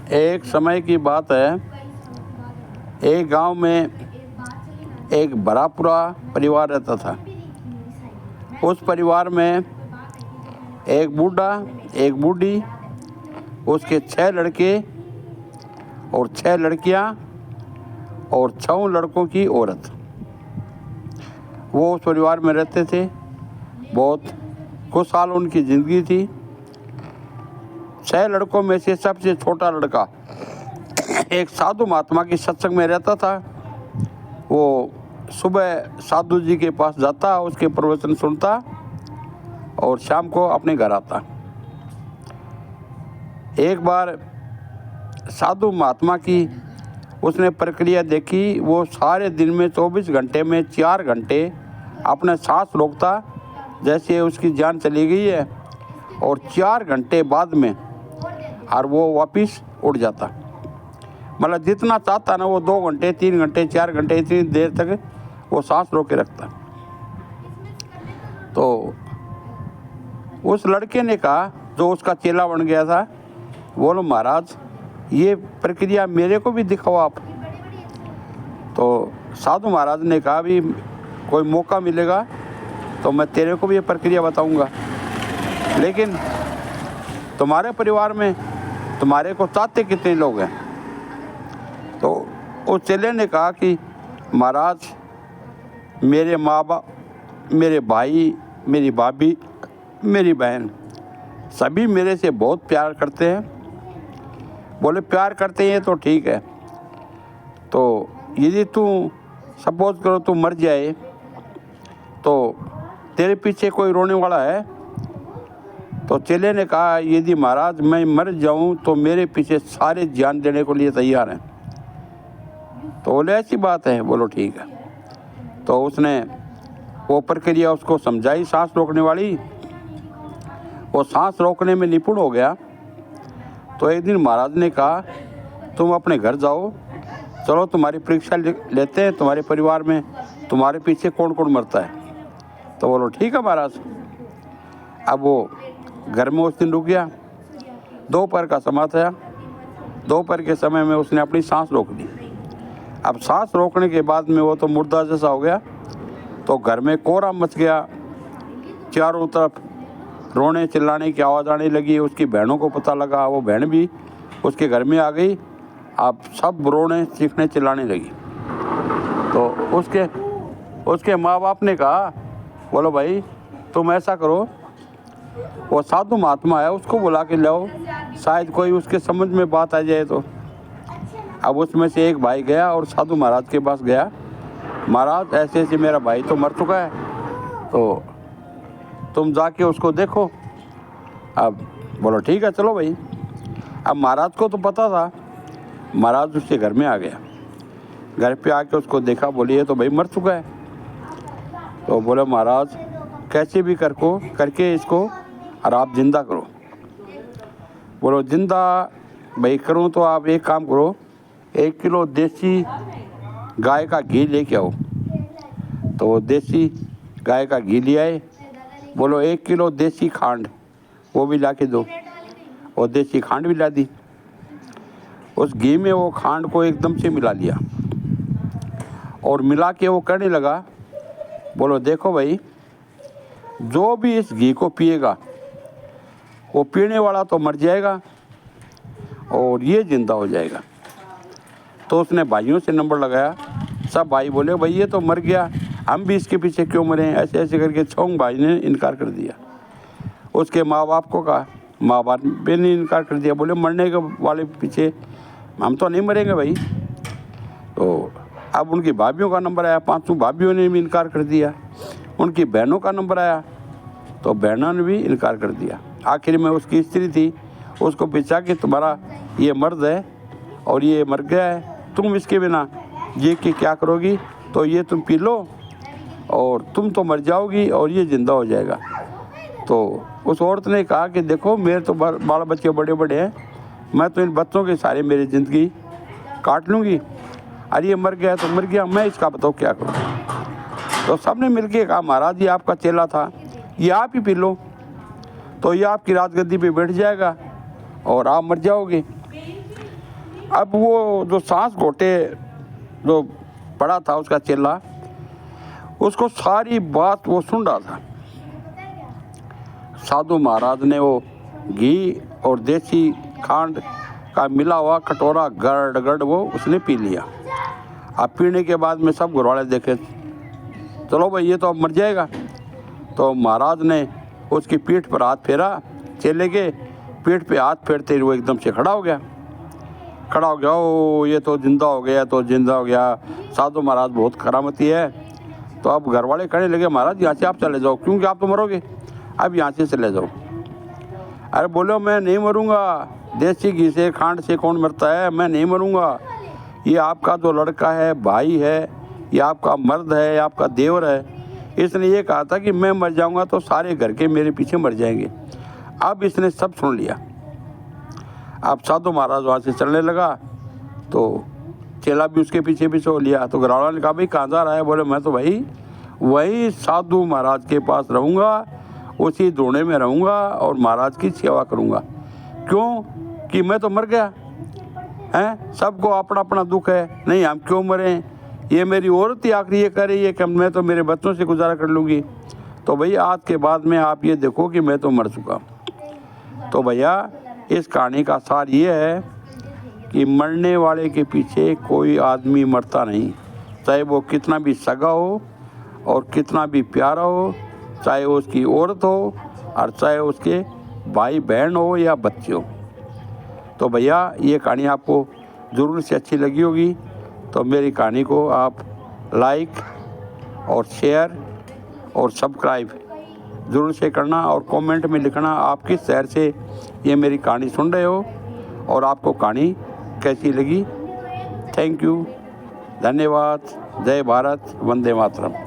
एक समय की बात है, एक गांव में एक बड़ा पूरा परिवार रहता था। उस परिवार में एक बूढ़ा, एक बूढ़ी, उसके 6 लड़के और 6 लड़कियां और 6 लड़कों की औरत। वो उस परिवार में रहते थे। बहुत खुशहाल उनकी ज़िंदगी थी। 6 लड़कों में से सबसे छोटा लड़का एक साधु महात्मा की सत्संग में रहता था। वो सुबह साधु जी के पास जाता, उसके प्रवचन सुनता और शाम को अपने घर आता। एक बार साधु महात्मा की उसने प्रक्रिया देखी। वो सारे दिन में 24 घंटे में 4 घंटे अपने सांस रोकता जैसे उसकी जान चली गई है, और 4 घंटे बाद में और वो वापस उड़ जाता। मतलब जितना चाहता ना वो 2 घंटे, 3 घंटे, 4 घंटे, इतनी देर तक वो सांस रोक के रखता। तो उस लड़के ने कहा, जो उसका चेला बन गया था, बोलो महाराज ये प्रक्रिया मेरे को भी दिखाओ आप। तो साधु महाराज ने कहा, भी कोई मौका मिलेगा तो मैं तेरे को भी ये प्रक्रिया बताऊंगा, लेकिन तुम्हारे परिवार में तुम्हारे को चाहते कितने लोग हैं। तो उस चेले ने कहा कि महाराज मेरे माँ बाप, मेरे भाई, मेरी भाभी, मेरी बहन सभी मेरे से बहुत प्यार करते हैं। बोले प्यार करते हैं तो ठीक है, तो यदि तू सपोज करो तू मर जाए तो तेरे पीछे कोई रोने वाला है। तो चेले ने कहा, यदि महाराज मैं मर जाऊं तो मेरे पीछे सारे जान देने को लिए तैयार हैं। तो बोले ऐसी बात है, बोलो ठीक है। तो उसने वो प्रक्रिया उसको समझाई सांस रोकने वाली। वो सांस रोकने में निपुण हो गया। तो एक दिन महाराज ने कहा, तुम अपने घर जाओ, चलो तुम्हारी परीक्षा लेते हैं, तुम्हारे परिवार में तुम्हारे पीछे कौन कौन मरता है। तो बोलो ठीक है महाराज। अब वो घर में उस दिन रुक गया। दोपहर का समय था। दोपहर के समय में उसने अपनी सांस रोक दी। अब सांस रोकने के बाद में वो तो मुर्दा जैसा हो गया। तो घर में कोहराम मच गया। चारों तरफ रोने चिल्लाने की आवाज़ आने लगी। उसकी बहनों को पता लगा, वो बहन भी उसके घर में आ गई। अब सब रोने चीखने चिल्लाने लगी। तो उसके माँ बाप ने कहा, बोलो भाई तुम ऐसा करो, वो साधु महात्मा है उसको बुला के लाओ, शायद कोई उसके समझ में बात आ जाए। तो अब उसमें से एक भाई गया और साधु महाराज के पास गया, महाराज ऐसे ऐसे मेरा भाई तो मर चुका है, तो तुम जाके उसको देखो। अब बोलो ठीक है चलो भाई। अब महाराज को तो पता था। महाराज उसके घर में आ गया। घर पे आके उसको देखा, बोलिए तो भाई मर चुका है। तो बोले महाराज कैसे भी करके इसको और आप जिंदा करो। बोलो जिंदा भाई करूँ तो आप एक काम करो, 1 किलो देसी गाय का घी लेके आओ। तो वो देसी गाय का घी ले आए। बोलो 1 किलो देसी खांड वो भी ला के दो। और देसी खांड भी ला दी। उस घी में वो खांड को एकदम से मिला लिया और मिला के वो कहने लगा, बोलो देखो भाई जो भी इस घी को पिएगा वो पीने वाला तो मर जाएगा और ये जिंदा हो जाएगा। तो उसने भाइयों से नंबर लगाया। सब भाई बोले भाई ये तो मर गया, हम भी इसके पीछे क्यों मरे। ऐसे ऐसे करके 6 भाई ने इनकार कर दिया। उसके माँ बाप को कहा, माँ बाप ने इनकार कर दिया। बोले मरने के वाले पीछे हम तो नहीं मरेंगे भाई। तो अब उनकी भाभीयों का नंबर आया, 5 भाभीयों ने भी इनकार कर दिया। उनकी बहनों का नंबर आया तो बहनों ने भी इनकार कर दिया। आखिर में उसकी स्त्री थी, उसको पूछा कि तुम्हारा ये मर्द है और ये मर गया है, तुम इसके बिना ये कि क्या करोगी। तो ये तुम पी लो और तुम तो मर जाओगी और ये ज़िंदा हो जाएगा। तो उस औरत ने कहा कि देखो मेरे तो बाल बच्चे बड़े बड़े हैं, मैं तो इन बच्चों के सारे मेरी ज़िंदगी काट लूँगी, अरे ये मर गया तो मर गया, मैं इसका बताओ क्या करूँ। तो सब ने मिल के कहा, महाराज ये आपका चेला था, ये आप ही पी लो तो ये आपकी राजगद्दी पे बैठ जाएगा और आप मर जाओगे। अब वो जो सांस घोटे जो पड़ा था उसका चेला, उसको सारी बात वो सुन रहा था। साधु महाराज ने वो घी और देसी खांड का मिला हुआ कटोरा गड़ गड़ वो उसने पी लिया। अब पीने के बाद में सब घरवाले देखे, चलो भाई ये तो अब मर जाएगा। तो महाराज ने उसकी पीठ पर हाथ फेरा, चेले के पीठ पे हाथ फेरते ही वो एकदम से खड़ा हो गया। ओ ये तो जिंदा हो गया, तो जिंदा हो गया। साधु महाराज बहुत करामती है। तो अब घर वाले कहने लगे, महाराज यहाँ से आप चले जाओ, क्योंकि आप तो मरोगे, अब यहाँ से चले जाओ। अरे बोलो मैं नहीं मरूंगा, देसी घी से खांड से कौन मरता है, मैं नहीं मरूंगा। ये आपका जो लड़का है, भाई है, ये आपका मर्द है, ये आपका देवर है, इसने ये कहा था कि मैं मर जाऊंगा तो सारे घर के मेरे पीछे मर जाएंगे। अब इसने सब सुन लिया। अब साधु महाराज वहाँ से चलने लगा तो चेला भी उसके पीछे पीछे हो लिया। तो घरवाला ने कहा, भाई कहाँ जा रहा है? बोले मैं तो भाई वही साधु महाराज के पास रहूँगा, उसी धोने में रहूँगा और महाराज की सेवा करूँगा। क्यों कि मैं तो मर गया हैं, सबको अपना अपना दुख है, नहीं हम क्यों मरें, ये मेरी औरत ही आखिरी ये कह रही है कि मैं तो मेरे बच्चों से गुजारा कर लूँगी। तो भैया आज के बाद में आप ये देखो कि मैं तो मर चुका। तो भैया इस कहानी का सार ये है कि मरने वाले के पीछे कोई आदमी मरता नहीं, चाहे वो कितना भी सगा हो और कितना भी प्यारा हो, चाहे उसकी औरत हो और चाहे उसके भाई बहन हो या बच्चे हो। तो भैया ये कहानी आपको ज़रूर से अच्छी लगी होगी, तो मेरी कहानी को आप लाइक और शेयर और सब्सक्राइब ज़रूर से करना और कमेंट में लिखना आप किस शहर से ये मेरी कहानी सुन रहे हो और आपको कहानी कैसी लगी। थैंक यू, धन्यवाद। जय भारत, वंदे मातरम।